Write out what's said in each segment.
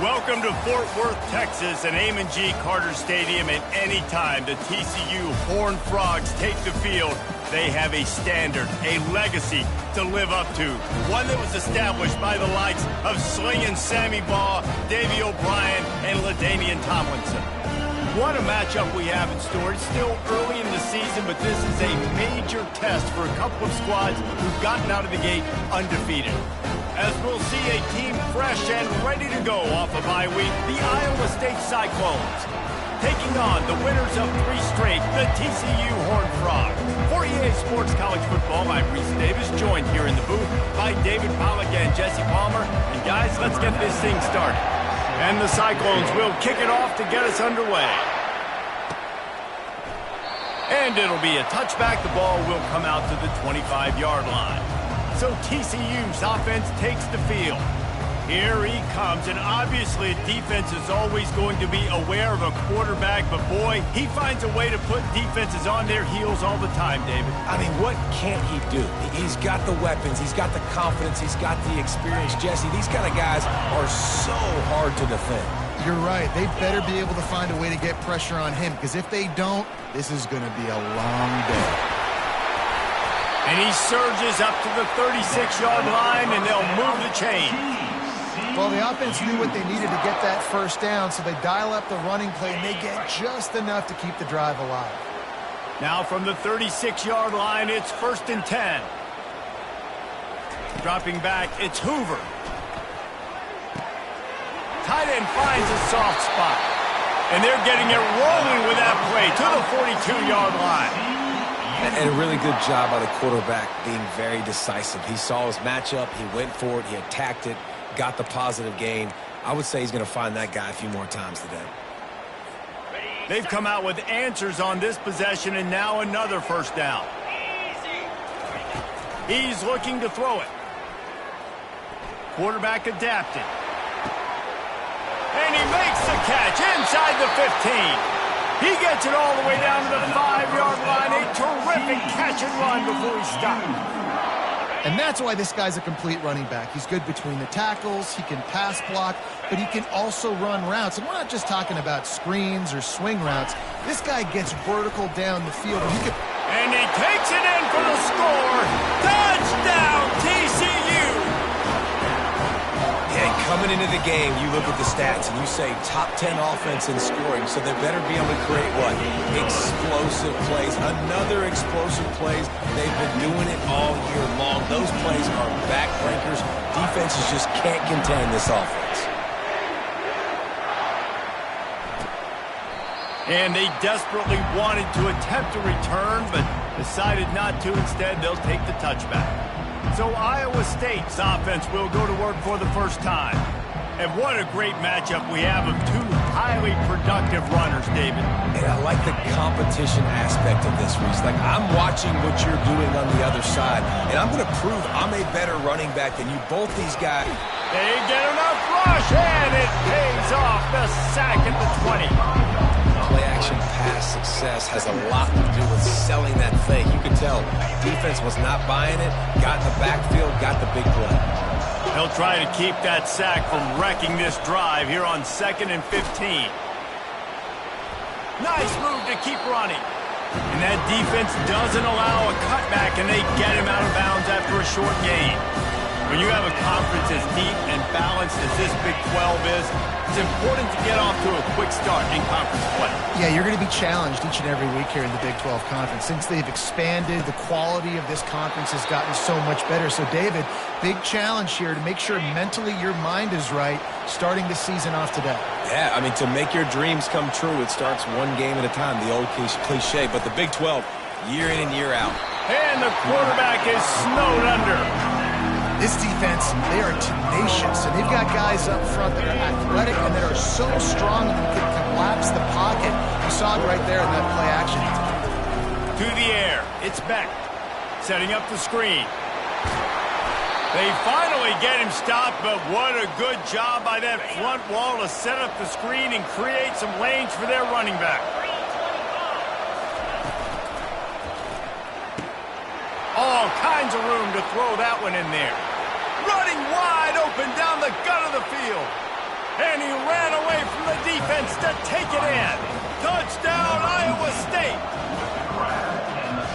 Welcome to Fort Worth, Texas, and Amon G. Carter Stadium. And anytime the TCU Horned Frogs take the field, they have a standard, a legacy to live up to. One that was established by the likes of Slingin' Sammy Baugh, Davey O'Brien, and LaDainian Tomlinson. What a matchup we have in store. It's still early in the season, but this is a major test for a couple of squads who've gotten out of the gate undefeated. As we'll see a team fresh and ready to go off a bye week, the Iowa State Cyclones. Taking on the winners of 3 straight, the TCU Horned Frogs. For EA Sports College Football, I'm Reese Davis, joined here in the booth by David Pollack and Jesse Palmer. And guys, let's get this thing started. And the Cyclones will kick it off to get us underway. And it'll be a touchback. The ball will come out to the 25-yard line. So TCU's offense takes the field. Here he comes, and obviously defense is always going to be aware of a quarterback, but boy, he finds a way to put defenses on their heels all the time, David. I mean, what can't he do? He's got the weapons, he's got the confidence, he's got the experience. Jesse, these kind of guys are so hard to defend. You're right. They better be able to find a way to get pressure on him, because if they don't, this is going to be a long day. And he surges up to the 36-yard line, and they'll move the chain. Well, the offense knew what they needed to get that first down, so they dial up the running play, and they get just enough to keep the drive alive. Now from the 36-yard line, it's 1st and 10. Dropping back, it's Hoover. Tight end finds a soft spot. And they're getting it rolling with that play to the 42-yard line. And a really good job by the quarterback being very decisive. He saw his matchup, he went for it, he attacked it, got the positive gain. I would say he's going to find that guy a few more times today. They've come out with answers on this possession, and now another first down. He's looking to throw it. Quarterback adapted. And he makes the catch inside the 15. He gets it all the way down to the 5-yard line. A terrific catch and run before he stopped. And that's why this guy's a complete running back. He's good between the tackles, he can pass block, but he can also run routes. And we're not just talking about screens or swing routes. This guy gets vertical down the field. And he takes it in for the score. Touchdown, TCU! Yeah, coming into the game, you look at the stats and you say top 10 offense in scoring, so they better be able to create what? Explosive plays. Another explosive plays. They've been doing it all year long. Those plays are backbreakers. Defenses just can't contain this offense. And they desperately wanted to attempt a return, but decided not to. Instead, they'll take the touchback. So Iowa State's offense will go to work for the first time. And what a great matchup we have of 2 highly productive runners, David. And I like the competition aspect of this, Reese. Like, I'm watching what you're doing on the other side, and I'm going to prove I'm a better running back than you. Both these guys. They get enough rush, and it pays off. The sack at the 20. Play-action pass success has a lot to do with selling that fake. You can tell defense was not buying it, got in the backfield, got the big play. He'll try to keep that sack from wrecking this drive here on 2nd and 15. Nice move to keep running. And that defense doesn't allow a cutback, and they get him out of bounds after a short gain. When you have a conference as deep and balanced as this Big 12 is, it's important to get off to a quick start in conference play. Yeah, you're going to be challenged each and every week here in the Big 12 Conference. Since they've expanded, the quality of this conference has gotten so much better. So, David, big challenge here to make sure mentally your mind is right starting the season off today. Yeah, I mean, to make your dreams come true, it starts one game at a time, the old cliche. But the Big 12, year in and year out. And the quarterback is snowed under. This defense, they are tenacious, and they've got guys up front that are athletic and that are so strong and can collapse the pocket. You saw it right there in that play action. To the air, it's Beck, setting up the screen. They finally get him stopped, but what a good job by that front wall to set up the screen and create some lanes for their running back. All kinds of room to throw that one in there. Running wide open down the gut of the field. And he ran away from the defense to take it in. Touchdown, Iowa State.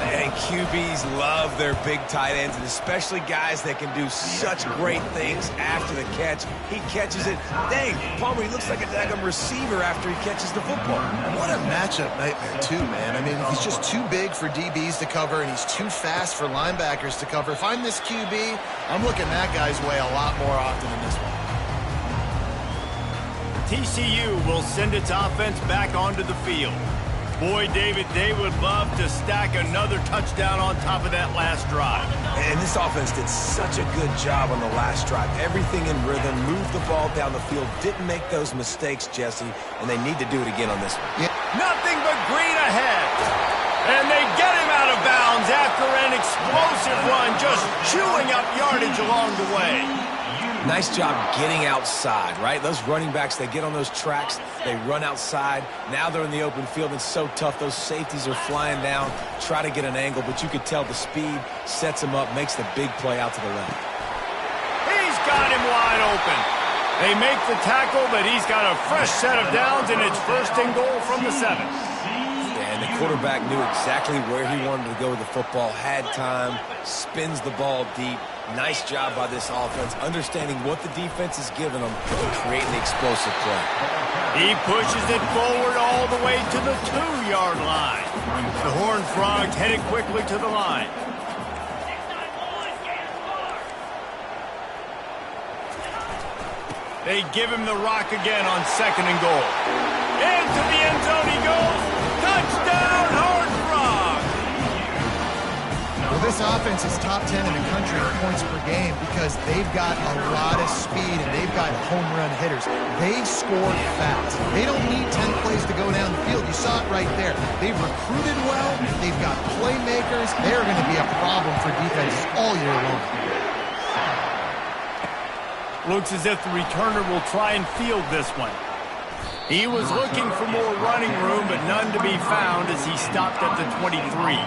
And QBs love their big tight ends, and especially guys that can do such great things after the catch. He catches it. Dang, Palmer, he looks like a daggum receiver after he catches the football. What a matchup nightmare, too, man. I mean, he's just too big for DBs to cover, and he's too fast for linebackers to cover. If I'm this QB, I'm looking that guy's way a lot more often than this one. TCU will send its offense back onto the field. Boy, David, they would love to stack another touchdown on top of that last drive. And this offense did such a good job on the last drive. Everything in rhythm, moved the ball down the field, didn't make those mistakes, Jesse, and they need to do it again on this one. Yeah. Nothing but green ahead. And they get him out of bounds after an explosive run, just chewing up yardage along the way. Nice job getting outside, right? Those running backs, they get on those tracks, they run outside. Now they're in the open field. It's so tough. Those safeties are flying down, try to get an angle, but you could tell the speed sets him up, makes the big play out to the left. He's got him wide open. They make the tackle, but he's got a fresh set of downs, and it's first and goal from the 7. And the quarterback knew exactly where he wanted to go with the football, had time, spins the ball deep. Nice job by this offense, understanding what the defense is giving them and creating the explosive play. He pushes it forward all the way to the 2-yard line. The Horned Frogs headed quickly to the line. They give him the rock again on 2nd and goal. Into the end zone he goes. Touchdown, Horned Frogs! Well, this offense is top 10 in the country in points per game because they've got a lot of speed and they've got home run hitters. They score fast. They don't need 10 plays to go down the field. You saw it right there. They've recruited well. They've got playmakers. They're going to be a problem for defenses all year long. Looks as if the returner will try and field this one. He was looking for more running room, but none to be found as he stopped at the 23.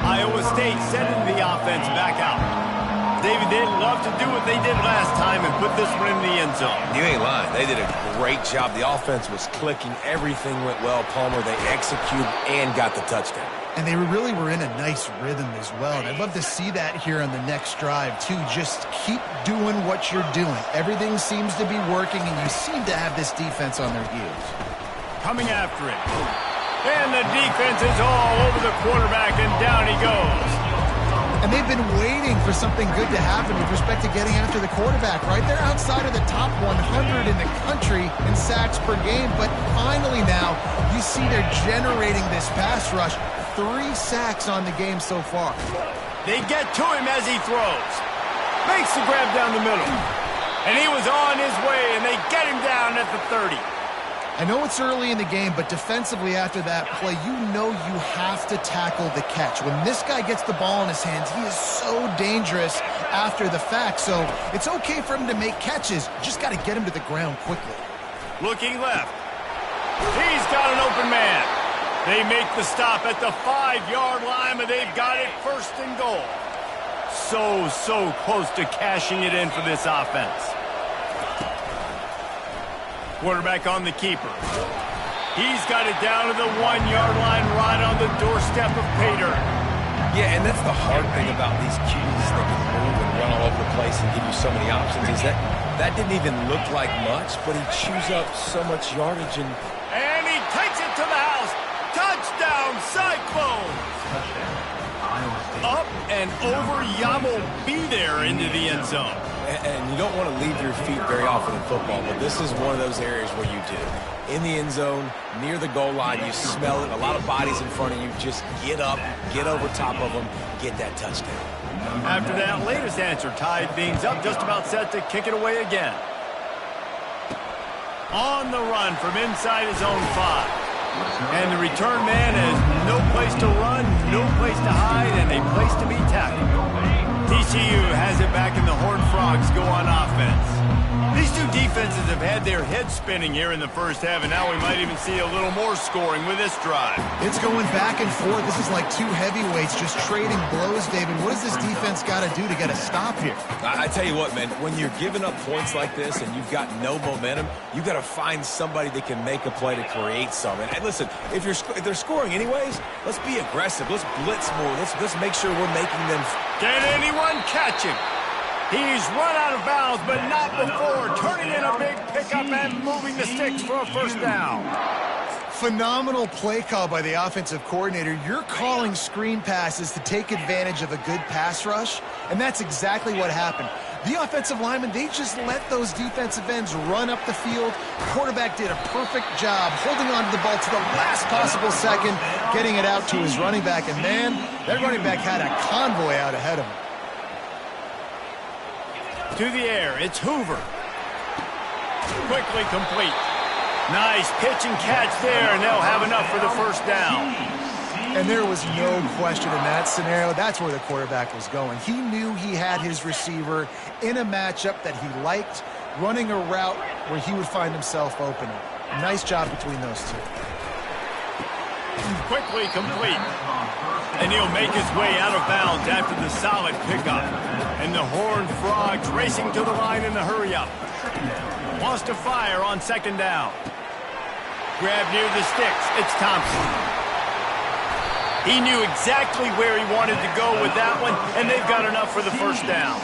Iowa State sending the offense back out. David, they'd love to do what they did last time and put this one in the end zone. You ain't lying. They did a great job. The offense was clicking. Everything went well. Palmer, they executed and got the touchdown. And they really were in a nice rhythm as well. And I'd love to see that here on the next drive, too. Just keep doing what you're doing. Everything seems to be working, and you seem to have this defense on their heels. Coming after it. And the defense is all over the quarterback, and down he goes. And they've been waiting for something good to happen with respect to getting after the quarterback, right? They're outside of the top 100 in the country in sacks per game, but finally now you see they're generating this pass rush. 3 sacks on the game so far. They get to him as he throws. Makes the grab down the middle. And he was on his way, and they get him down at the 30. I know it's early in the game, but defensively after that play, you know you have to tackle the catch. When this guy gets the ball in his hands, he is so dangerous after the fact. So it's okay for him to make catches. Just got to get him to the ground quickly. Looking left. He's got an open man. They make the stop at the 5-yard line, but they've got it first and goal. So close to cashing it in for this offense. Quarterback on the keeper. He's got it down to the 1-yard line right on the doorstep of pay dirt. Yeah, and that's the hard thing about these QBs that can move and run all over the place and give you so many options is that didn't even look like much, but he chews up so much yardage. And he takes it to the house. Touchdown, Cyclones! Up and over, Yamo be there into the end zone. And you don't want to leave your feet very often in football, but this is one of those areas where you do. In the end zone, near the goal line, you smell it. A lot of bodies in front of you. Just get up, get over top of them, get that touchdown. After that latest answer, tied things up, just about set to kick it away again. On the run from inside his own 5. And the return man has no place to run, no place to hide, and a place to be tackled. TCU has it back, and the Horned Frogs go on offense. These two defenses have had their heads spinning here in the first half, and now we might even see a little more scoring with this drive. It's going back and forth. This is like two heavyweights just trading blows, David. What does this defense got to do to get a stop here? I tell you what, man, when you're giving up points like this and you've got no momentum, you got to find somebody that can make a play to create something. And listen, if they're scoring anyways, let's be aggressive. Let's blitz more. Let's make sure we're making them. Can anyone catch him? He's run out of bounds, but not before turning in a big pickup and moving the sticks for a first down. Phenomenal play call by the offensive coordinator. You're calling screen passes to take advantage of a good pass rush, and that's exactly what happened. The offensive linemen, they just let those defensive ends run up the field. Quarterback did a perfect job holding on to the ball to the last possible second, getting it out to his running back, and man, that running back had a convoy out ahead of him. To the air, it's Hoover. Quickly complete. Nice pitch and catch there, and they'll have enough for the first down. And there was no question in that scenario. That's where the quarterback was going. He knew he had his receiver in a matchup that he liked, running a route where he would find himself opening. Nice job between those two. Quickly complete. And he'll make his way out of bounds after the solid pickup. And the Horned Frogs racing to the line in the hurry-up. Wants to fire on second down. Grab near the sticks. It's Thompson. He knew exactly where he wanted to go with that one, and they've got enough for the first down.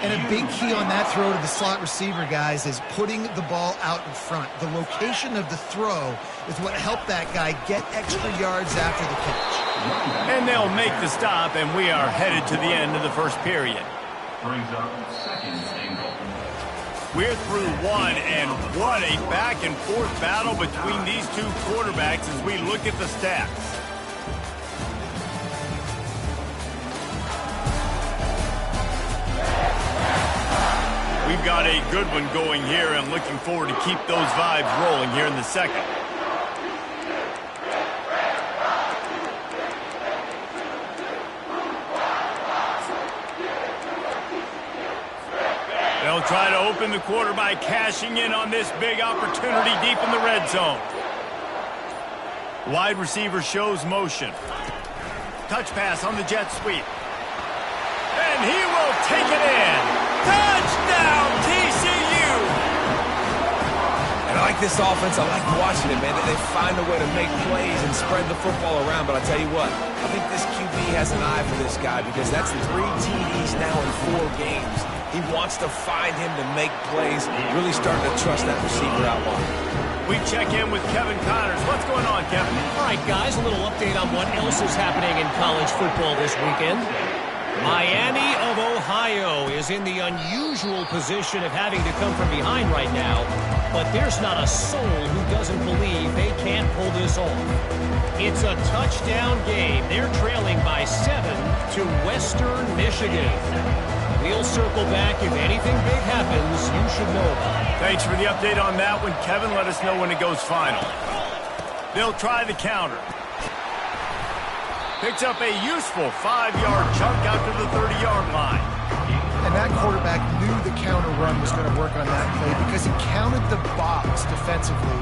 And a big key on that throw to the slot receiver, guys, is putting the ball out in front. The location of the throw is what helped that guy get extra yards after the catch. And they'll make the stop, and we are headed to the end of the first period. Brings up second and goal. We're through one, and what a back-and-forth battle between these two quarterbacks as we look at the stats. We've got a good one going here, and looking forward to keep those vibes rolling here in the second. They'll try to open the quarter by cashing in on this big opportunity deep in the red zone. Wide receiver shows motion. Touch pass on the jet sweep. And he will take it in. Touchdown, TCU! And I like this offense. I like watching it, man. They find a way to make plays and spread the football around. But I tell you what, I think this QB has an eye for this guy because that's 3 TDs now in 4 games. He wants to find him to make plays, really starting to trust that receiver out wide. We check in with Kevin Connors. What's going on, Kevin? All right, guys, a little update on what else is happening in college football this weekend. Miami of Ohio is in the unusual position of having to come from behind right now, but there's not a soul who doesn't believe they can't pull this off. It's a touchdown game. They're trailing by 7 to Western Michigan. We'll circle back. If anything big happens, you should know about it. Thanks for the update on that one, Kevin. Let us know when it goes final. They'll try the counter. Picks up a useful 5-yard chunk out to the 30-yard line. And that quarterback knew the counter run was going to work on that play because he counted the box defensively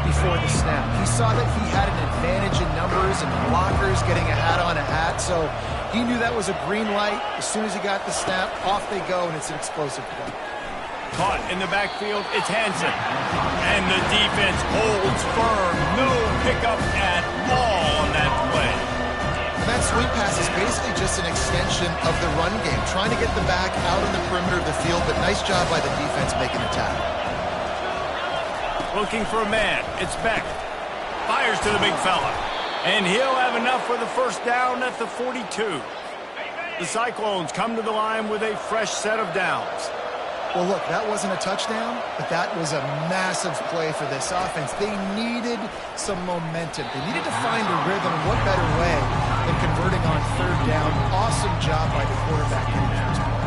before the snap. He saw that he had an advantage in numbers and blockers getting a hat on a hat, so he knew that was a green light. As soon as he got the snap, off they go, and it's an explosive play. Caught in the backfield, it's Hansen. And the defense holds firm. No pickup at all on that play. That's swing pass is basically just an extension of the run game, trying to get the back out on the perimeter of the field, but nice job by the defense making a tackle. Looking for a man. It's Beck. Fires to the big fella. And he'll have enough for the first down at the 42. The Cyclones come to the line with a fresh set of downs. Well, look, that wasn't a touchdown, but that was a massive play for this offense. They needed some momentum. They needed to find a rhythm. What better way than converting on third down? Awesome job by the quarterback getting the first play.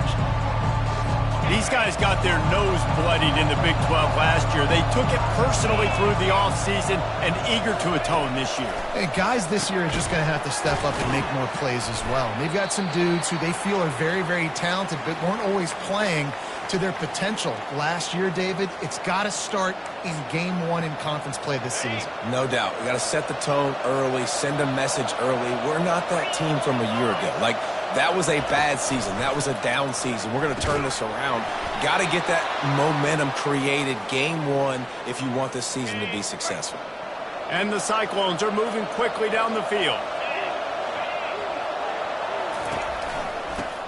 These guys got their nose bloodied in the Big 12 last year. They took it personally through the offseason and eager to atone this year. And guys this year are just going to have to step up and make more plays as well. And they've got some dudes who they feel are very, very talented, but weren't always playing to their potential. Last year, David, it's got to start in game one in conference play this season. No doubt. We got to set the tone early, send a message early. We're not that team from a year ago. Like, that was a bad season. That was a down season. We're going to turn this around. Got to get that momentum created game one if you want this season to be successful. And the Cyclones are moving quickly down the field.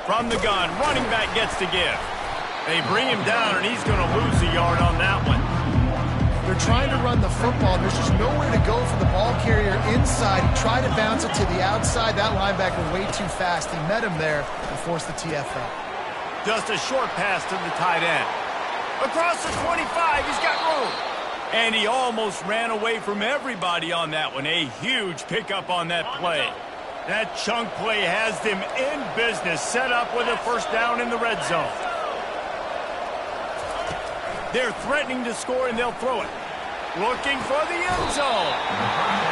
From the gun, running back gets to give. They bring him down, and he's going to lose a yard on that one. They're trying to run the football. There's just nowhere to go for the ball carrier inside. He tried to bounce it to the outside. That linebacker way too fast. He met him there and forced the TFL. Just a short pass to the tight end. Across the 25, he's got room. And he almost ran away from everybody on that one. A huge pickup on that play. That chunk play has them in business, set up with a first down in the red zone. They're threatening to score, and they'll throw it. Looking for the end zone.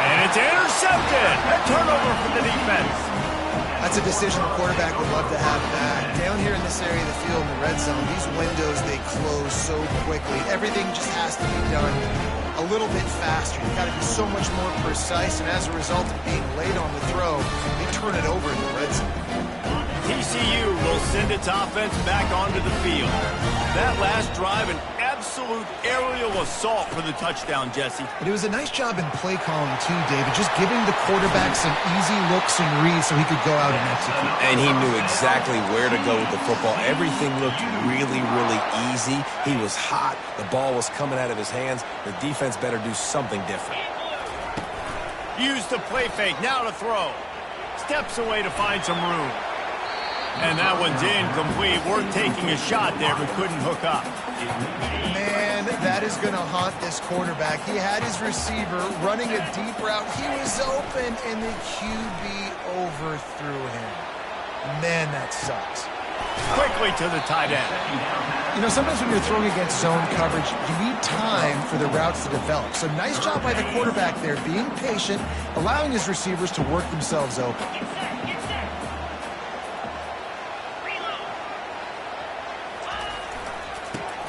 And it's intercepted. A turnover for the defense. That's a decision the quarterback would love to have back. Down here in this area of the field in the red zone, these windows, they close so quickly. Everything just has to be done a little bit faster. You've got to be so much more precise, and as a result of being late on the throw, they turn it over in the red zone. TCU will send its offense back onto the field. That last drive, an absolute aerial assault for the touchdown, Jesse. But it was a nice job in play calling, too, David, just giving the quarterback some easy looks and reads so he could go out and execute. And he knew exactly where to go with the football. Everything looked really, really easy. He was hot. The ball was coming out of his hands. The defense better do something different. Use the play fake. Now to throw. Steps away to find some room. And that one's incomplete. Worth taking a shot there, but couldn't hook up. Man, that is going to haunt this quarterback. He had his receiver running a deep route. He was open, and the QB overthrew him. Man, that sucks. Quickly to the tight end. You know, sometimes when you're throwing against zone coverage, you need time for the routes to develop. So nice job by the quarterback there, being patient, allowing his receivers to work themselves open.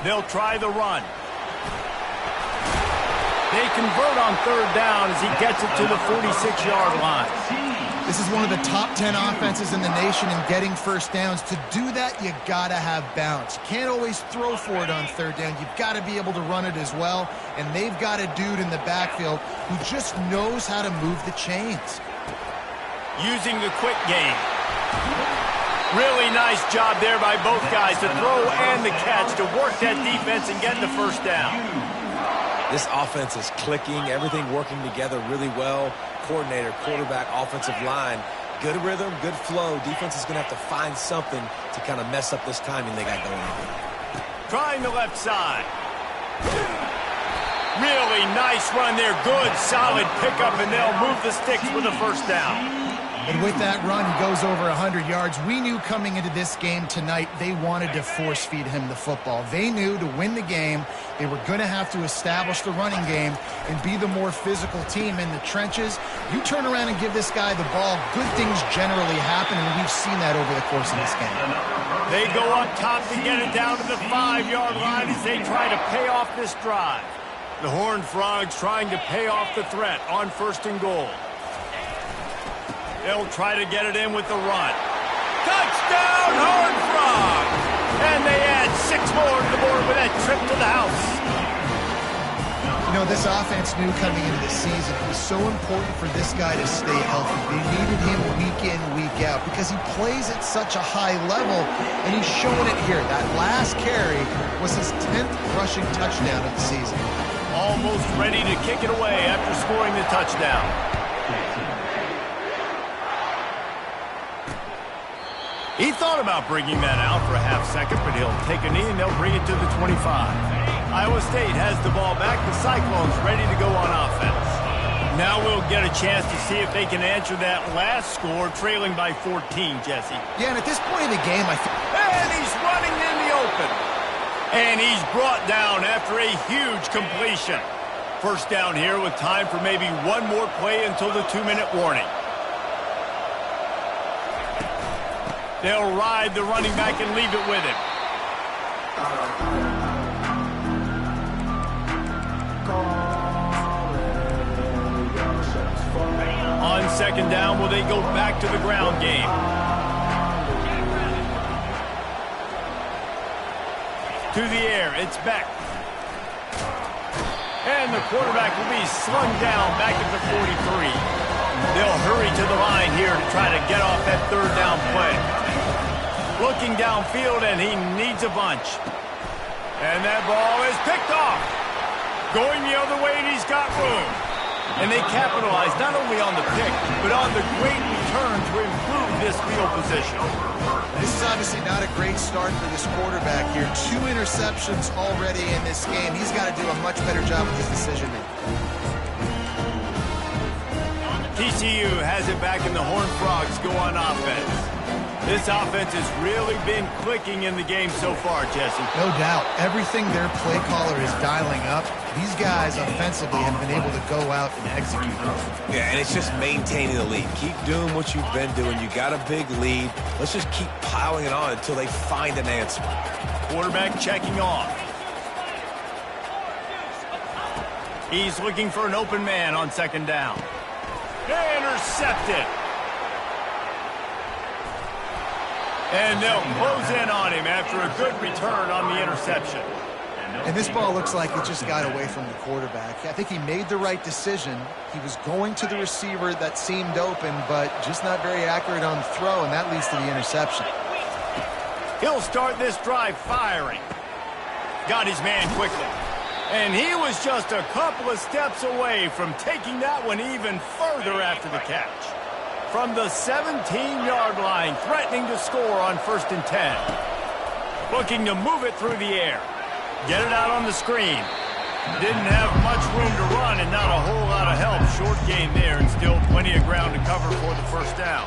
They'll try the run. They convert on third down as he gets it to the 46-yard line. This is one of the top 10 offenses in the nation in getting first downs. To do that, you got to have balance. You can't always throw for it on third down. You've got to be able to run it as well. And they've got a dude in the backfield who just knows how to move the chains. Using the quick game. Really nice job there by both guys to throw and the catch to work that defense and get the first down. This offense is clicking, everything working together really well. Coordinator, quarterback, offensive line, good rhythm, good flow. Defense is going to have to find something to kind of mess up this timing they got going on. Trying the left side. Really nice run there. Good, solid pickup, and they'll move the sticks with a first down. And with that run, he goes over 100 yards. We knew coming into this game tonight they wanted to force-feed him the football. They knew to win the game, they were going to have to establish the running game and be the more physical team in the trenches. You turn around and give this guy the ball, good things generally happen, and we've seen that over the course of this game. They go up top to get it down to the 5-yard line as they try to pay off this drive. The Horned Frogs trying to pay off the threat on first and goal. They'll try to get it in with the run. Touchdown, Horned Frogs! And they add 6 more to the board with that trip to the house. You know, this offense knew coming into this season it was so important for this guy to stay healthy. They needed him week in, because he plays at such a high level, and he's showing it here. That last carry was his 10th rushing touchdown of the season. Almost ready to kick it away after scoring the touchdown. He thought about bringing that out for a half second, but he'll take a knee and they'll bring it to the 25. Iowa State has the ball back. The Cyclones ready to go on offense. Now we'll get a chance to see if they can answer that last score, trailing by 14, Jesse. Yeah, and at this point in the game, And he's running in the open. And he's brought down after a huge completion. First down here with time for maybe one more play until the 2-minute warning. They'll ride the running back and leave it with him. On second down, will they go back to the ground game? To the air, it's Beck. And the quarterback will be slung down back at the 43. They'll hurry to the line here to try to get off that third down play. Looking downfield, and he needs a bunch. And that ball is picked off. Going the other way, and he's got room. And they capitalize not only on the pick, but on the great return to improve this field position. This is obviously not a great start for this quarterback here. 2 interceptions already in this game. He's got to do a much better job with his decision-making. TCU has it back, and the Horned Frogs go on offense. This offense has really been clicking in the game so far, Jesse. No doubt. Everything their play caller is dialing up, these guys offensively have been able to go out and execute. Yeah, and it's just maintaining the lead. Keep doing what you've been doing. You got a big lead. Let's just keep piling it on until they find an answer. Quarterback checking off. He's looking for an open man on second down. Intercepted. And they'll close in on him after a good return on the interception. And this ball looks like it just got away from the quarterback. I think he made the right decision. He was going to the receiver that seemed open, but just not very accurate on the throw, and that leads to the interception. He'll start this drive firing. Got his man quickly. And he was just a couple of steps away from taking that one even further after the catch. From the 17-yard line, threatening to score on 1st and 10. Looking to move it through the air. Get it out on the screen. Didn't have much room to run and not a whole lot of help. Short gain there and still plenty of ground to cover for the first down.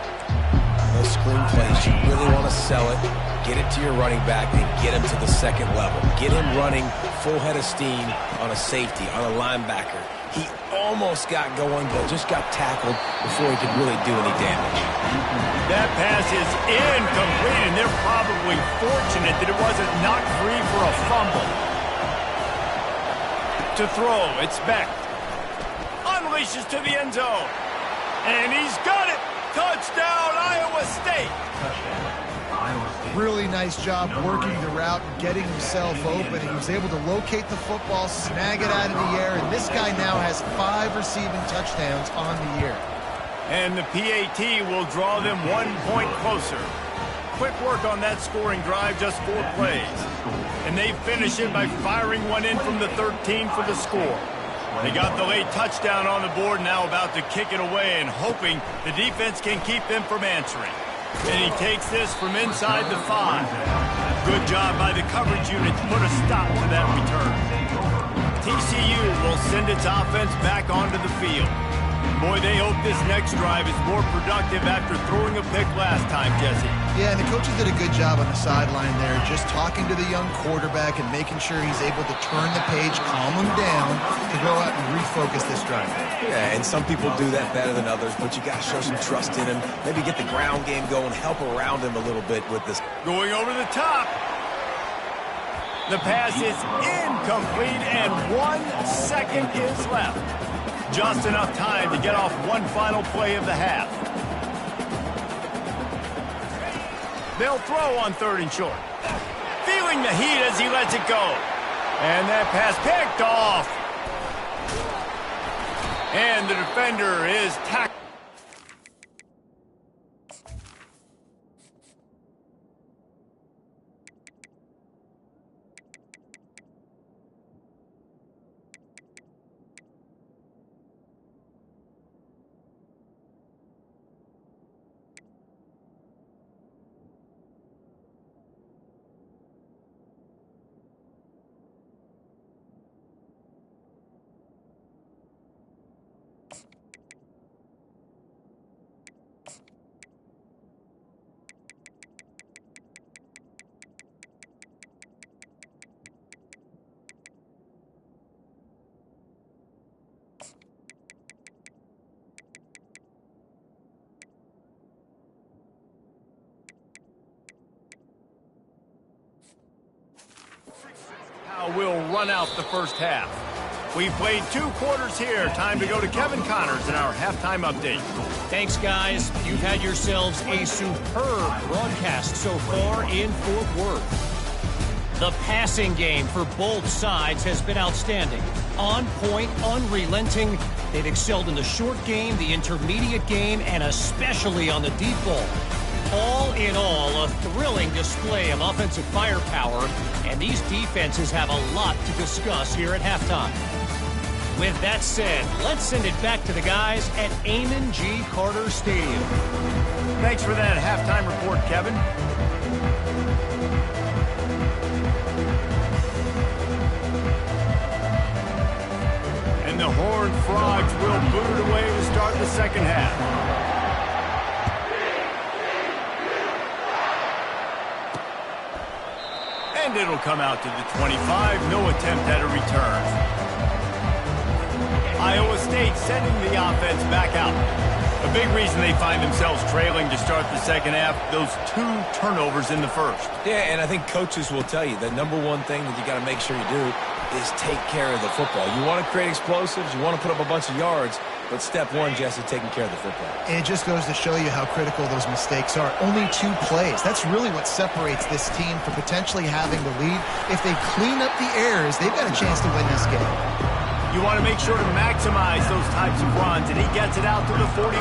Those screen plays, you really want to sell it, get it to your running back, and get him to the second level. Get him running full head of steam on a safety, on a linebacker. He almost got going, but just got tackled before he could really do any damage. That pass is incomplete, and they're probably fortunate that it wasn't knocked free for a fumble. To throw, it's Beck. Unleashes to the end zone. And he's got it. Touchdown, Iowa State. Really nice job working the route and getting himself open. He was able to locate the football, snag it out of the air, and this guy now has 5 receiving touchdowns on the year. And the PAT will draw them 1 point closer. Quick work on that scoring drive, just 4 plays. And they finish it by firing one in from the 13 for the score. They got the late touchdown on the board, now about to kick it away and hoping the defense can keep them from answering. And he takes this from inside the 5. Good job by the coverage unit to put a stop to that return. TCU will send its offense back onto the field. Boy, they hope this next drive is more productive after throwing a pick last time, Jesse. Yeah, and the coaches did a good job on the sideline there, just talking to the young quarterback and making sure he's able to turn the page, calm him down, to go out and refocus this drive. Yeah, and some people do that better than others, but you got to show some trust in him. Maybe get the ground game going, help around him a little bit with this. Going over the top. The pass is incomplete, and 1 second is left. Just enough time to get off one final play of the half. They'll throw on 3rd and short. Feeling the heat as he lets it go. And that pass picked off. And the defender is tackled. run out the first half. We've played 2 quarters here. Time to go to Kevin Connors in our halftime update. Thanks, guys. You've had yourselves a superb broadcast so far in Fort Worth. The passing game for both sides has been outstanding. On point, unrelenting. They've excelled in the short game, the intermediate game, and especially on the deep ball. All in all, a thrilling display of offensive firepower, and these defenses have a lot to discuss here at halftime. With that said, let's send it back to the guys at Amon G. Carter Stadium. Thanks for that halftime report, Kevin. And the Horned Frogs will boot it away to start the second half. And it'll come out to the 25. No attempt at a return. Iowa State sending the offense back out. A big reason they find themselves trailing to start the second half, those 2 turnovers in the first. Yeah, and I think coaches will tell you the number one thing that you got to make sure you do is take care of the football. You want to create explosives, you want to put up a bunch of yards, but step one, Jesse, taking care of the football. And it just goes to show you how critical those mistakes are. Only 2 plays. That's really what separates this team from potentially having the lead. If they clean up the errors, they've got a chance to win this game. You want to make sure to maximize those types of runs, and he gets it out to the 41.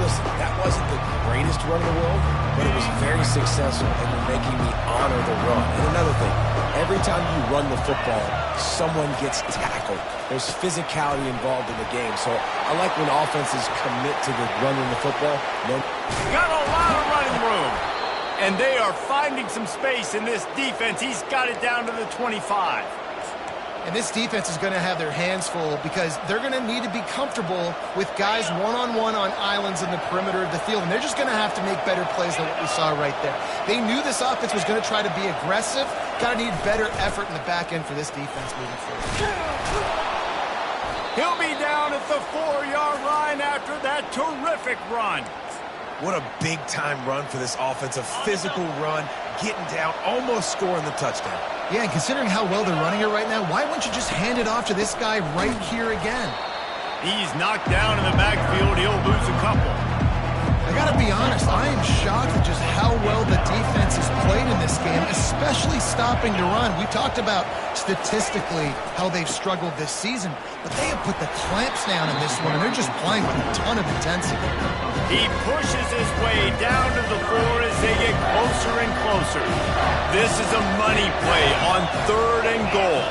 Listen, that wasn't the greatest run in the world, but it was very successful, and you're making me honor the run. And another thing, every time you run the football, someone gets tackled. There's physicality involved in the game, so I like when offenses commit to the running the football. Got a lot of running room, and they are finding some space in this defense. He's got it down to the 25. And this defense is going to have their hands full because they're going to need to be comfortable with guys one-on-one on islands in the perimeter of the field. And they're just going to have to make better plays than what we saw right there. They knew this offense was going to try to be aggressive. Got to need better effort in the back end for this defense moving forward. He'll be down at the 4-yard line after that terrific run. What a big-time run for this offense. A physical run, getting down, almost scoring the touchdown. Yeah, and considering how well they're running it right now, why wouldn't you just hand it off to this guy right here again? He's knocked down in the backfield. He'll lose a couple. I got to be honest, I am shocked at just how well the defense has played in this game, especially stopping the run. We talked about statistically how they've struggled this season, but they have put the clamps down in this one, and they're just playing with a ton of intensity. He pushes his way down to the 4 as they get closer and closer. This is a money play on 3rd and goal.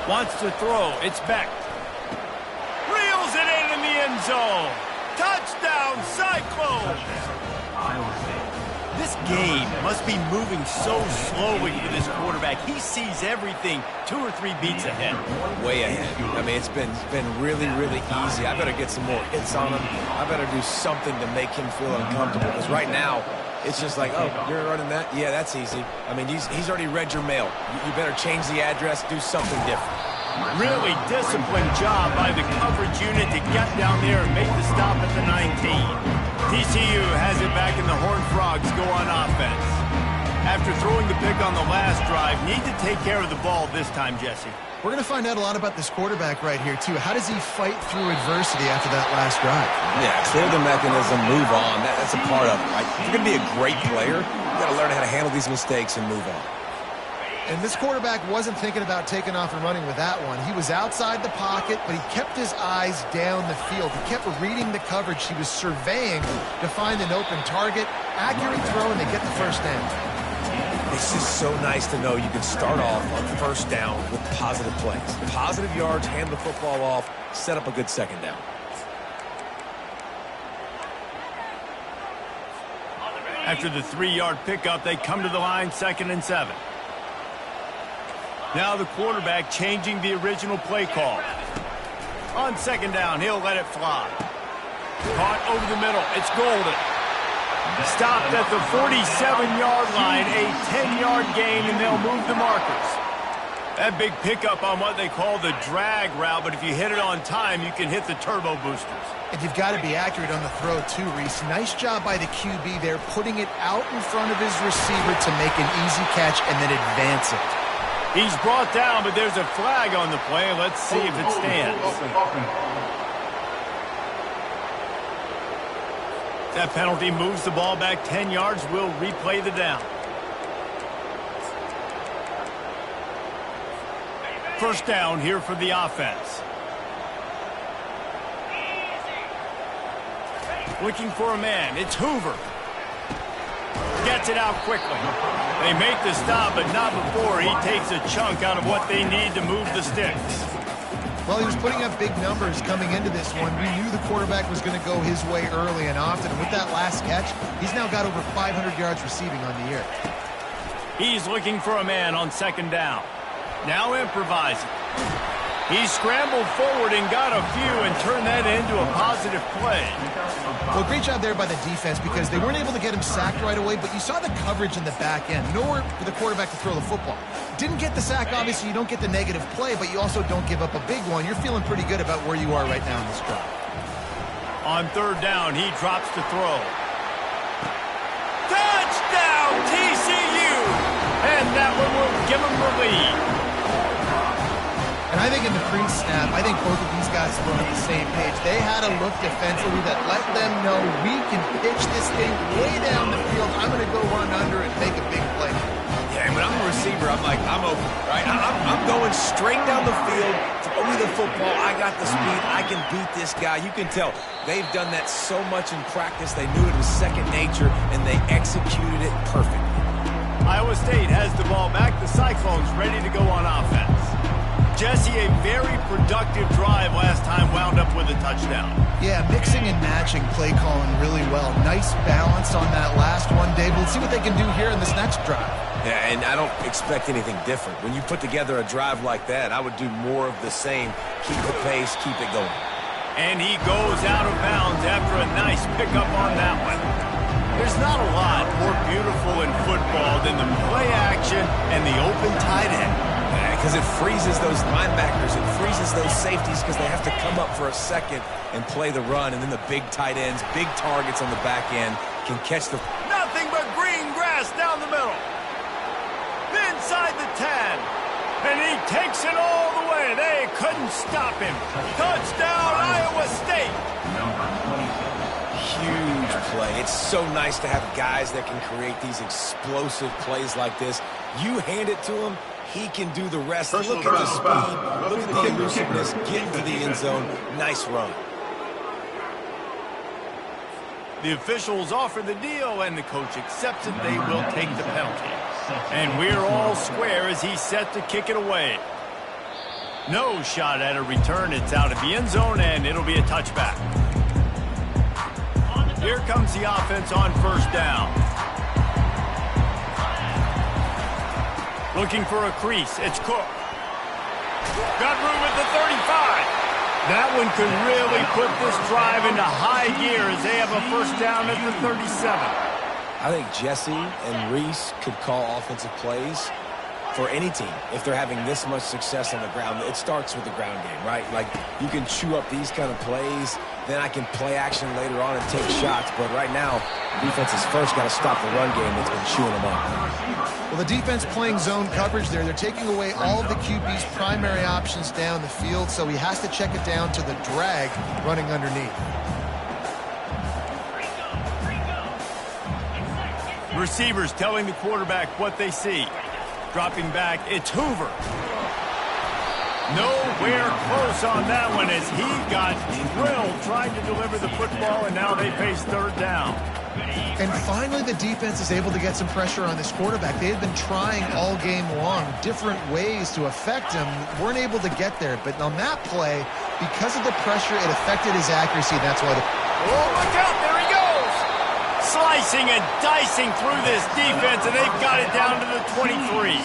Wants to throw. It's Beck. Reels it in the end zone. Touchdown, Cyclones! This game must be moving so slowly for this quarterback. He sees everything 2 or 3 beats ahead. Way ahead. I mean, it's been really, really easy. I better get some more hits on him. I better do something to make him feel uncomfortable. Because right now, it's just like, oh, you're running that? Yeah, that's easy. I mean, he's already read your mail. You better change the address, do something different. Really disciplined job by the coverage unit to get down there and make the stop at the 19. TCU has it back and the Horned Frogs go on offense. After throwing the pick on the last drive, need to take care of the ball this time, Jesse. We're going to find out a lot about this quarterback right here, too. How does he fight through adversity after that last drive? Yeah, clear the mechanism, move on. That's a part of it, right? If you're going to be a great player, you got to learn how to handle these mistakes and move on. And this quarterback wasn't thinking about taking off and running with that one. He was outside the pocket, but he kept his eyes down the field. He kept reading the coverage. He was surveying to find an open target. Accurate throw, and they get the first down. It's just so nice to know you can start off on first down with positive plays. Positive yards, hand the football off, set up a good second down. After the 3-yard pickup, they come to the line 2nd and 7. Now the quarterback changing the original play call. On 2nd down, he'll let it fly. Caught over the middle. It's Golden. Stopped at the 47-yard line, a 10-yard gain, and they'll move the markers. That big pickup on what they call the drag route, but if you hit it on time, you can hit the turbo boosters. And you've got to be accurate on the throw, too, Reese. Nice job by the QB there, putting it out in front of his receiver to make an easy catch and then advance it. He's brought down, but there's a flag on the play. Let's see if it stands. That penalty moves the ball back 10 yards. We'll replay the down. First down here for the offense. Looking for a man. It's Hoover. Gets it out quickly. They make the stop, but not before he takes a chunk out of what they need to move the sticks. Well, he was putting up big numbers coming into this one. We knew the quarterback was going to go his way early and often. And with that last catch, he's now got over 500 yards receiving on the year. He's looking for a man on second down. Now improvising. He scrambled forward and got a few and turned that into a positive play. Well, great job there by the defense because they weren't able to get him sacked right away, but you saw the coverage in the back end. Nowhere for the quarterback to throw the football. Didn't get the sack, obviously. You don't get the negative play, but you also don't give up a big one. You're feeling pretty good about where you are right now in this drive. On third down, he drops to throw. Touchdown, TCU! And that one will give him the lead. And I think in the pre-snap, I think both of these guys were on the same page. They had a look defensively that let them know we can pitch this thing way down the field. I'm going to go run under and make a big play. Yeah, when I'm a receiver, I'm like, I'm open, right? I'm going straight down the field, throw me the football. I got the speed. I can beat this guy. You can tell they've done that so much in practice. They knew it was second nature, and they executed it perfectly. Iowa State has the ball back. The Cyclones ready to go on offense. Jesse, a very productive drive last time, wound up with a touchdown. Yeah, mixing and matching play calling really well. Nice balance on that last one, Dave. Let's see what they can do here in this next drive. Yeah, and I don't expect anything different. When you put together a drive like that, I would do more of the same. Keep the pace, keep it going. And he goes out of bounds after a nice pickup on that one. There's not a lot more beautiful in football than the play action and the open tight end. Because it freezes those linebackers, it freezes those safeties because they have to come up for a second and play the run, and then the big tight ends, big targets on the back end can catch the... Nothing but green grass down the middle. Inside the 10. And he takes it all the way. They couldn't stop him. Touchdown, Iowa State. Huge play. It's so nice to have guys that can create these explosive plays like this. You hand it to him, he can do the rest. Look at the speed. Look at the elusiveness. Get into the end zone. Nice run. The officials offer the deal, and the coach accepts it. They will take the penalty. And we're all square as he's set to kick it away. No shot at a return. It's out of the end zone, and it'll be a touchback. Here comes the offense on first down. Looking for a crease. It's Cook. Got room at the 35. That one could really put this drive into high gear as they have a first down at the 37. I think Jesse and Reese could call offensive plays for any team if they're having this much success on the ground. It starts with the ground game, right? Like, you can chew up these kind of plays, then I can play action later on and take shots. But right now, defense has first got to stop the run game that's been chewing them up. Well, the defense playing zone coverage there. They're taking away all of the QB's primary options down the field, so he has to check it down to the drag running underneath. Receivers telling the quarterback what they see. Dropping back, it's Hoover. Nowhere close on that one as he got drilled trying to deliver the football, and now they face third down. And finally, the defense is able to get some pressure on this quarterback. They had been trying all game long different ways to affect him, weren't able to get there. But on that play, because of the pressure, it affected his accuracy. That's why Oh, look out, there he goes! Slicing and dicing through this defense, and they've got it down to the 23.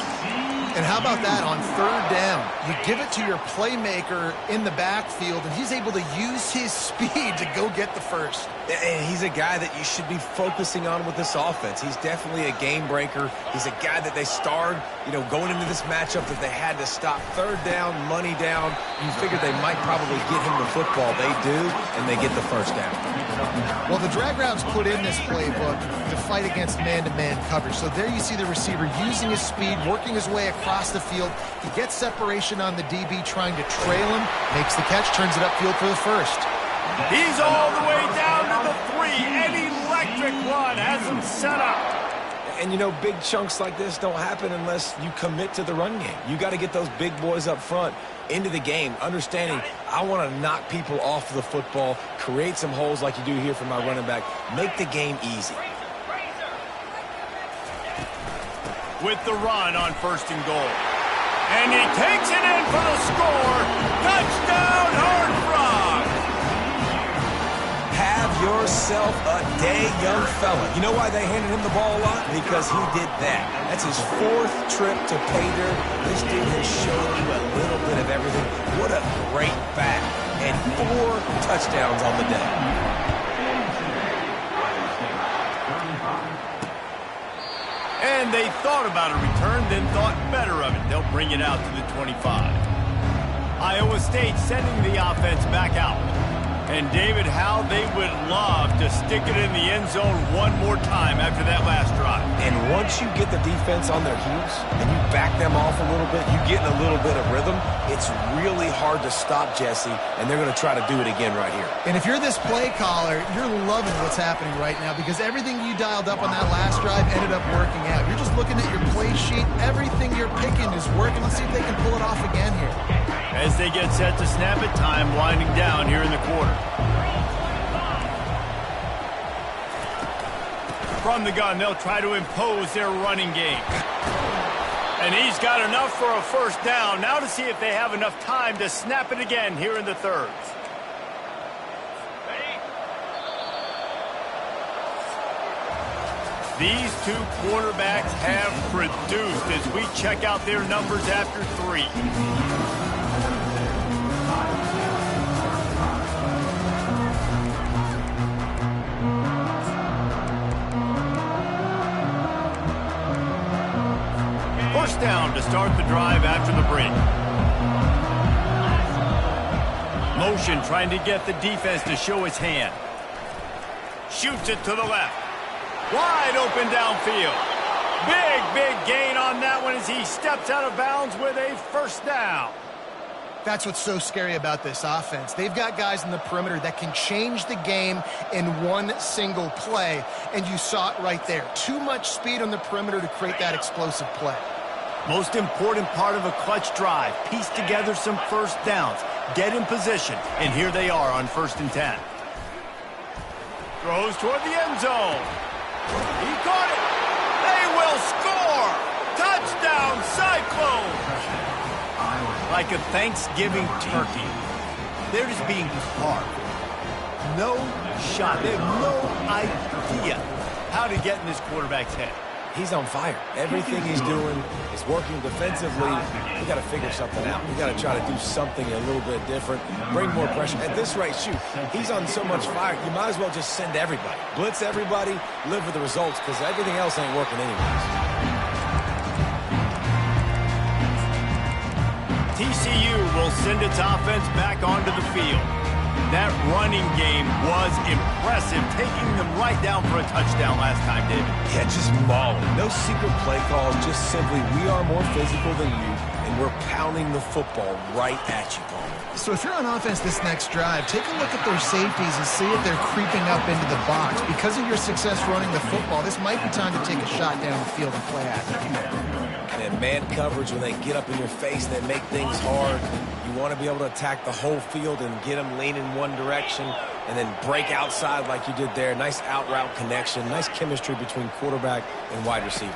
And how about that on third down? You give it to your playmaker in the backfield, and he's able to use his speed to go get the first. And he's a guy that you should be focusing on with this offense. He's definitely a game breaker. He's a guy that they starred, going into this matchup that they had to stop. Third down, money down. You figured they might probably get him the football. They do, and they get the first down. Well, the drag routes put in this playbook to fight against man-to-man coverage. So there you see the receiver using his speed, working his way across the field. He gets separation on the DB trying to trail him, makes the catch, turns it upfield for the first. He's all the way down to the 3. An electric run has him set up. And, you know, big chunks like this don't happen unless you commit to the run game. You got to get those big boys up front into the game, understanding I want to knock people off the football, create some holes like you do here for my running back, make the game easy. With the run on 1st and goal. And he takes it in for the score. Touchdown, Horned Frogs! Have yourself a day, young fella. You know why they handed him the ball a lot? Because he did that. That's his 4th trip to pay dirt. This dude has shown you a little bit of everything. What a great back. And 4 touchdowns on the day. And they thought about a return, then thought better of it. They'll bring it out to the 25. Iowa State sending the offense back out. And David, how they would love to stick it in the end zone one more time after that last drive. And once you get the defense on their heels and you back them off a little bit, you get in a little bit of rhythm, it's really hard to stop Jesse, and they're going to try to do it again right here. And if you're this play caller, you're loving what's happening right now because everything you dialed up on that last drive ended up working out. You're just looking at your play sheet. Everything you're picking is working. Let's see if they can pull it off again here. As they get set to snap it, time winding down here in the quarter. From the gun, they'll try to impose their running game. And he's got enough for a 1st down. Now to see if they have enough time to snap it again here in the 3rd. These 2 quarterbacks have produced as we check out their numbers after 3. First down to start the drive after the break. Motion trying to get the defense to show his hand. Shoots it to the left. Wide open downfield. Big gain on that one as he steps out of bounds with a 1st down. That's what's so scary about this offense. They've got guys in the perimeter that can change the game in one single play, and you saw it right there. Too much speed on the perimeter to create that explosive play. Most important part of a clutch drive, piece together some 1st downs, get in position, and here they are on 1st and 10. Throws toward the end zone. He caught it. They will score. Touchdown, Cyclones. Like a Thanksgiving turkey. They're just being carved. No shot. They have no idea how to get in this quarterback's head. He's on fire. Everything he's doing is working defensively. We got to figure something out. We got to try to do something a little bit different, bring more pressure. At this rate, shoot, he's on so much fire, you might as well just send everybody. Blitz everybody, live with the results, because everything else ain't working anyways. TCU will send its offense back onto the field. That running game was impressive, taking them right down for a touchdown last time, David. Yeah, just mauling. No secret play calls, just simply we are more physical than you, and we're pounding the football right at you, Paul. So if you're on offense this next drive, take a look at their safeties and see if they're creeping up into the box. Because of your success running the football, this might be time to take a shot down the field and play action. And man coverage, when they get up in your face, they make things hard. You want to be able to attack the whole field and get them leaning one direction and then break outside like you did there. Nice out-route connection, nice chemistry between quarterback and wide receiver.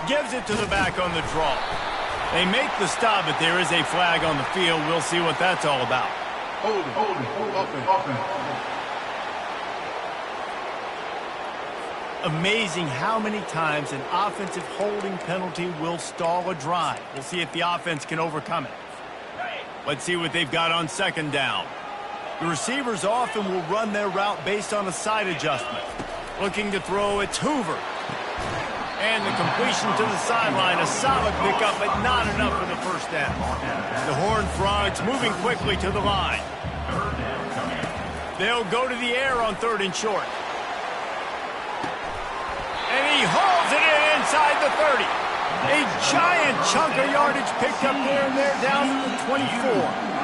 Gives it to the back on the draw. They make the stop, but there is a flag on the field. We'll see what that's all about. Hold offense. Amazing how many times an offensive holding penalty will stall a drive. We'll see if the offense can overcome it. Let's see what they've got on 2nd down. The receivers often will run their route based on a side adjustment. Looking to throw, it's Hoover. And the completion to the sideline, a solid pickup, but not enough for the 1st down. The Horned Frogs moving quickly to the line. They'll go to the air on 3rd and short. And he hauls it in inside the 30. A giant chunk of yardage picked up there and they're down to the 24.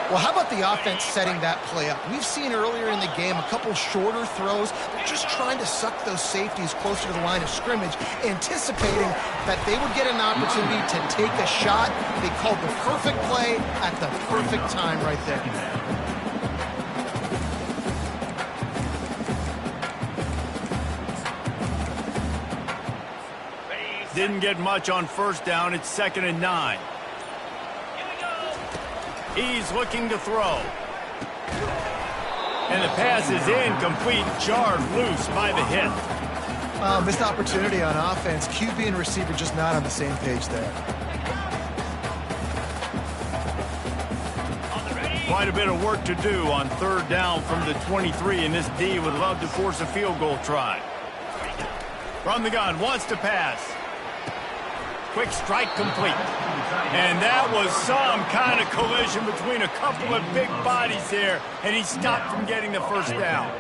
Well, how about the offense setting that play up? We've seen earlier in the game a couple shorter throws. They're just trying to suck those safeties closer to the line of scrimmage, anticipating that they would get an opportunity to take a shot. They called the perfect play at the perfect time right there. Didn't get much on first down. It's 2nd and 9. He's looking to throw. And the pass is incomplete, jarred loose by the hit. Missed opportunity on offense. QB and receiver just not on the same page there. Quite a bit of work to do on 3rd down from the 23, and this D would love to force a field goal try. From the gun, wants to pass. Quick strike complete. And that was some kind of collision between a couple of big bodies there, and he stopped from getting the first down.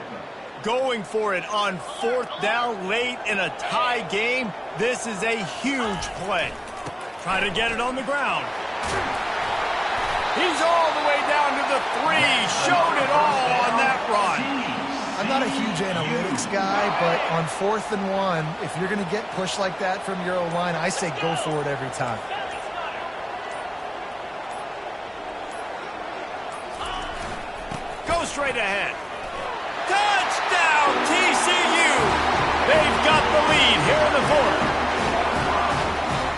Going for it on 4th down late in a tie game, this is a huge play. Try to get it on the ground. He's all the way down to the 3. Showed it all on that run. I'm not a huge analytics guy, but on 4th and 1, if you're going to get pushed like that from your O-line, I say go for it every time. Go straight ahead. Touchdown, TCU! They've got the lead here in the 4th.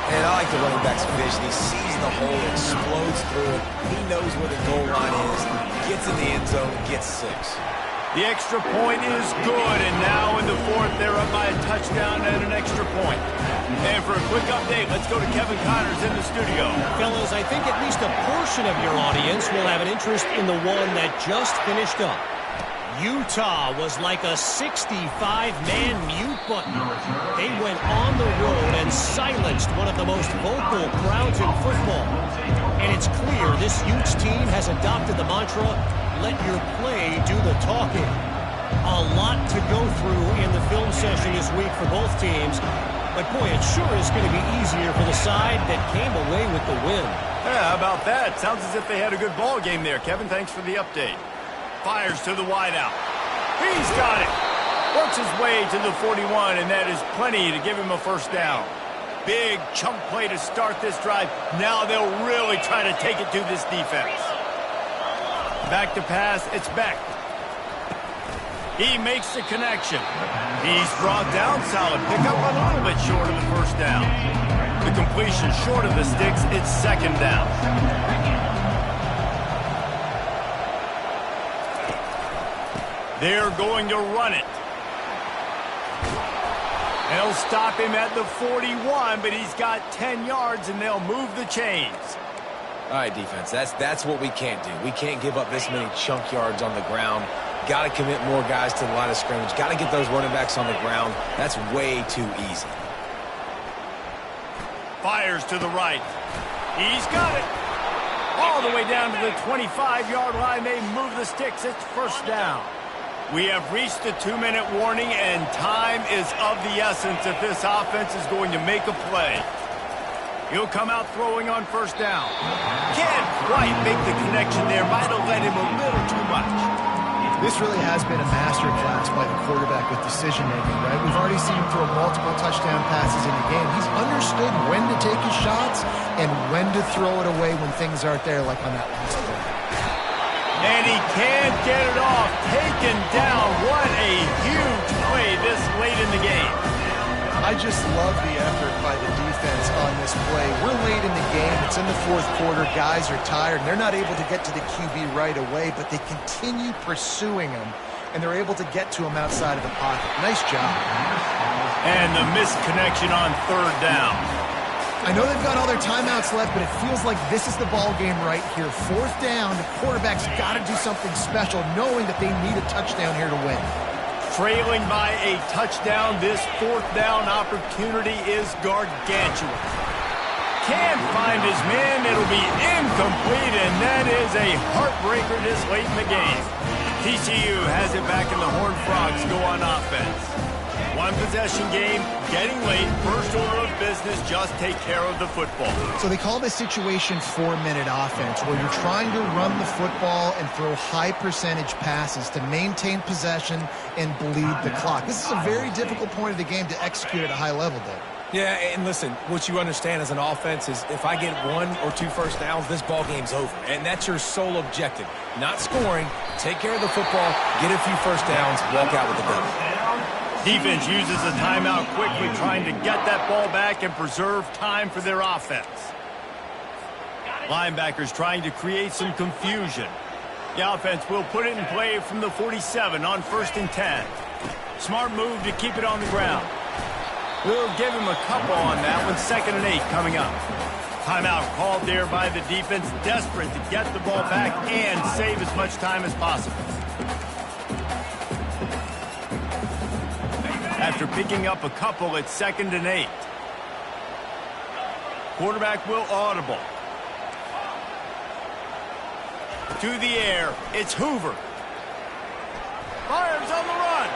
And I like the running back's vision. He sees the hole, explodes through it. He knows where the goal line is, gets in the end zone, gets 6. The extra point is good, and now in the 4th, they're up by a touchdown and an extra point. And for a quick update, let's go to Kevin Connors in the studio. Fellas, I think at least a portion of your audience will have an interest in the one that just finished up. Utah was like a 65-man mute button. They went on the road and silenced one of the most vocal crowds in football. And it's clear this Utes team has adopted the mantra, let your play do the talking. A lot to go through in the film session this week for both teams. But boy, it sure is going to be easier for the side that came away with the win. Yeah, how about that? Sounds as if they had a good ball game there. Kevin, thanks for the update. Fires to the wideout. He's got it. Works his way to the 41, and that is plenty to give him a first down. Big chunk play to start this drive. Now they'll really try to take it to this defense. Back to pass, it's Beck. He makes the connection. He's brought down solid. Pick up a little bit short of the first down. The completion short of the sticks, it's 2nd down. They're going to run it. They'll stop him at the 41, but he's got 10 yards, and they'll move the chains. All right, defense, that's what we can't do. We can't give up this many chunk yards on the ground. Got to commit more guys to the line of scrimmage. Got to get those running backs on the ground. That's way too easy. Fires to the right. He's got it. All the way down to the 25-yard line. They move the sticks. It's first down. We have reached the 2-minute warning, and time is of the essence if this offense is going to make a play. He'll come out throwing on first down. Can't quite make the connection there. Might have led him a little too much. This really has been a master class by the quarterback with decision-making, right? We've already seen him throw multiple touchdown passes in the game. He's understood when to take his shots and when to throw it away when things aren't there, like on that last play. And he can't get it off. Taken down. What a huge play this late in the game. I just love the effort by the defense on this play. We're late in the game. It's in the 4th quarter. Guys are tired, and they're not able to get to the QB right away, but they continue pursuing him, and they're able to get to him outside of the pocket. Nice job. And the missed connection on 3rd down. I know they've got all their timeouts left, but it feels like this is the ball game right here. 4th down, the quarterback's got to do something special, knowing that they need a touchdown here to win. Trailing by a touchdown, this 4th down opportunity is gargantuan. Can't find his man. It'll be incomplete, and that is a heartbreaker this late in the game. TCU has it back, and the Horned Frogs go on offense. One possession game, getting late, first order of business, just take care of the football. So they call this situation 4-minute offense, where you're trying to run the football and throw high percentage passes to maintain possession and bleed the clock. This is a very difficult point of the game to execute at a high level, Dave. Yeah, and listen, what you understand as an offense is if I get 1 or 2 first downs, this ball game's over. And that's your sole objective. Not scoring, take care of the football, get a few first downs, walk out with the W. Defense uses a timeout quickly, trying to get that ball back and preserve time for their offense. Linebackers trying to create some confusion. The offense will put it in play from the 47 on 1st and 10. Smart move to keep it on the ground. We'll give him a couple on that one. 2nd and 8 coming up. Timeout called there by the defense, desperate to get the ball back and save as much time as possible. After picking up a couple, it's 2nd and 8. Quarterback will audible. To the air, it's Hoover. Fires on the run.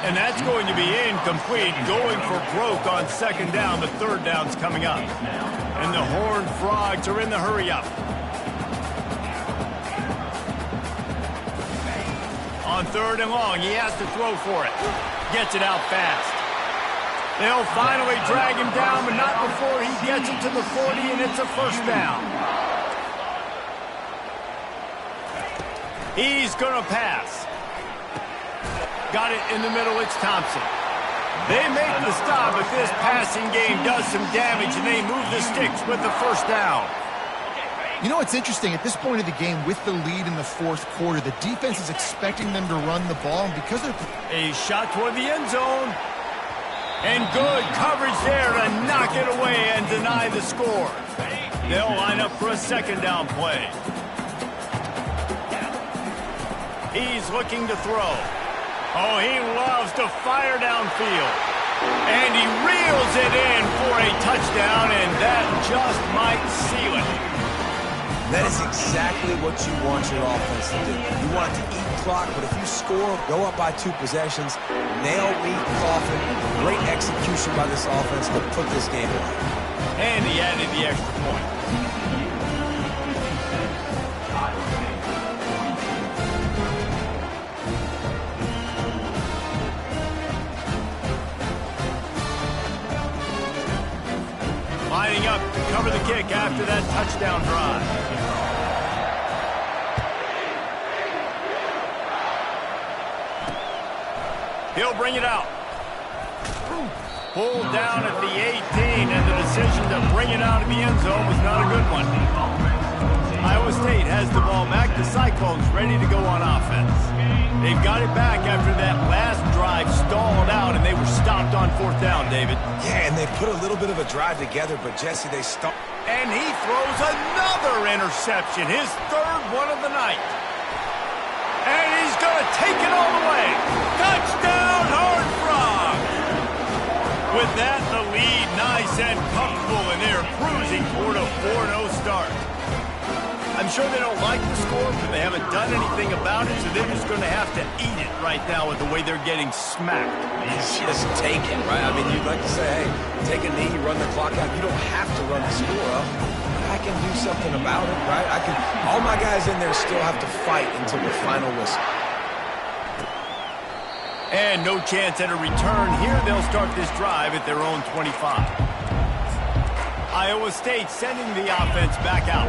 And that's going to be incomplete, going for broke on 2nd down. The 3rd down's coming up. And the Horned Frogs are in the hurry-up. On 3rd and long, he has to throw for it. Gets it out fast. They'll finally drag him down, but not before he gets it to the 40, and it's a 1st down. He's going to pass. Got it in the middle, it's Thompson. They make the stop, but this passing game does some damage, and they move the sticks with the 1st down. You know what's interesting? At this point of the game, with the lead in the 4th quarter, the defense is expecting them to run the ball, and because they're... A shot toward the end zone. And good coverage there to knock it away and deny the score. They'll line up for a 2nd down play. He's looking to throw. Oh, he loves to fire downfield. And he reels it in for a touchdown, and that just might seal it. That is exactly what you want your offense to do. You want it to eat clock, but if you score, go up by 2 possessions, nail Reed Coffin, great execution by this offense to put this game away. And he added the extra point. Lining up to cover the kick after that touchdown drive. He'll bring it out. Pulled down at the 18, and the decision to bring it out of the end zone was not a good one. Iowa State has the ball back. The Cyclones ready to go on offense. They've got it back after that last drive stalled out, and they were stopped on 4th down, David. Yeah, and they put a little bit of a drive together, but Jesse, they stopped. And he throws another interception, his 3rd one of the night. And he's going to take it all the way. Touchdown, Horned Frogs! With that, the lead nice and comfortable, and they're cruising toward a 4-0 start. I'm sure they don't like the score, but they haven't done anything about it, so they're just going to have to eat it right now with the way they're getting smacked. It's just take it, right? I mean, you'd like to say, hey, take a knee, run the clock out. You don't have to run the score up. I can do something about it, right? All my guys in there still have to fight until the final whistle. And no chance at a return here. They'll start this drive at their own 25. Iowa State sending the offense back out.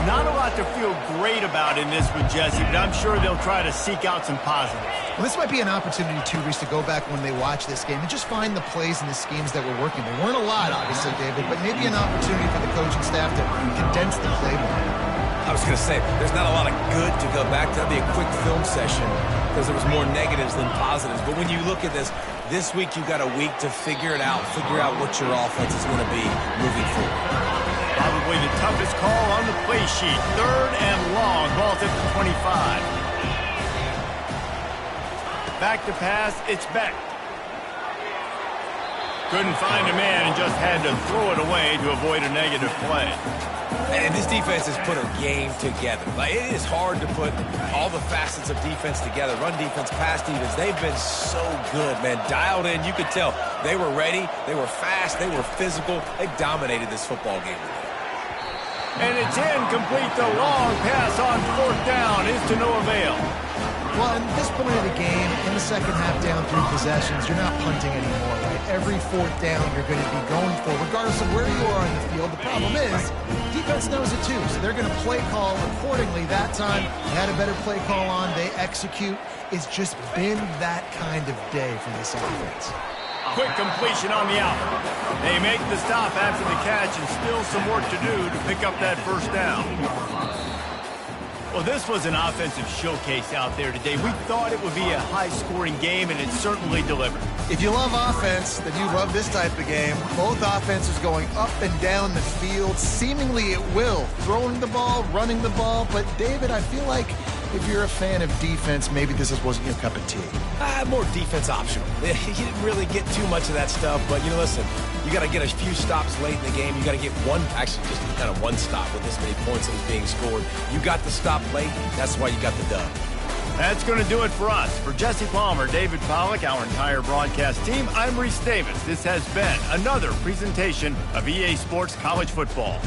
Not a lot to feel great about in this with Jesse, but I'm sure they'll try to seek out some positives. Well, this might be an opportunity, too, Reese, to go back when they watch this game and just find the plays and the schemes that were working. There weren't a lot, obviously, David, but maybe an opportunity for the coaching staff to condense the playbook. I was going to say, there's not a lot of good to go back to. That'd be a quick film session because there was more negatives than positives. But when you look at this week you've got a week to figure it out, figure out what your offense is going to be moving forward. Probably the toughest call on the play sheet. 3rd and long, ball's at the 25. Back to pass, it's Beck. Couldn't find a man and just had to throw it away to avoid a negative play. And this defense has put a game together. Like, it is hard to put all the facets of defense together. Run defense, pass defense. They've been so good, man. Dialed in. You could tell they were ready. They were fast. They were physical. They dominated this football game today. And it's incomplete. The long pass on 4th down is to no avail. Well, at this point of the game, in the second half down 3 possessions, you're not punting anymore, right? Every 4th down you're going to be going for, regardless of where you are on the field. The problem is, defense knows it too, so they're going to play call accordingly. That time, they had a better play call on. They execute. It's just been that kind of day for this offense. Quick completion on the out. They make the stop after the catch and still some work to do to pick up that 1st down. Well, this was an offensive showcase out there today. We thought it would be a high-scoring game, and it certainly delivered. If you love offense, then you love this type of game. Both offenses going up and down the field, seemingly at will. Throwing the ball, running the ball. But, David, I feel like if you're a fan of defense, maybe this wasn't your cup of tea. More defense optional. You didn't really get too much of that stuff, but, listen, you got to get a few stops late in the game. You got to get actually just kind of one stop with this many points that was being scored. You got the stop late. That's why you got the dub. That's going to do it for us. For Jesse Palmer, David Pollack, our entire broadcast team, I'm Reese Davis. This has been another presentation of EA Sports College Football.